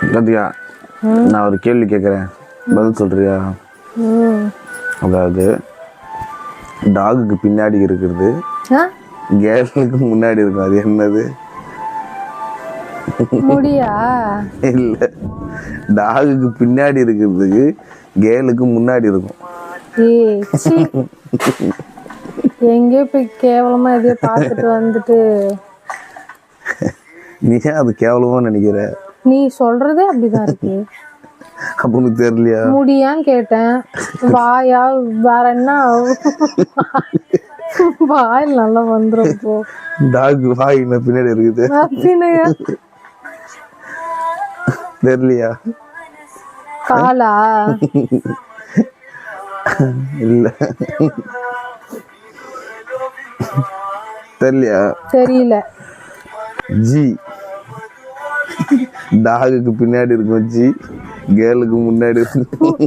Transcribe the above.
பாத்தியா, நான் ஒரு கேள்வி கேட்குறேன், பதில் சொல்றியா? அதாவது டாகுக்கு பின்னாடி இருக்கிறது கேர்ளுக்கு முன்னாடி இருக்கும், அது என்னது? முடியா? இல்ல, டாகுக்கு பின்னாடி இருக்கிறதுக்கு கேர்ளுக்கு முன்னாடி இருக்கும். எங்கேயோ போய் கேவலமா எதையோ பார்த்துட்டு வந்துட்டு நீ ஏன் அது கேவலமா நினைக்கிற? நீ சொல்றதே அப்படிதான் இருக்கு. அப்ப உனக்கு தெரியலையா? முடியான்னு கேட்டேன். வாயா வேற என்ன? வாயில் நல்லா வந்துரும். போ, டாக் வாய் என்ன பின்னாடி இருக்குது? தெரியலையா? காலா? இல்ல, தெரியலையா? தெரியல. ஜி, டாகுக்கு பின்னாடி இருக்கும் ஜி, கேர்ளுக்கு முன்னாடி இருக்கும்.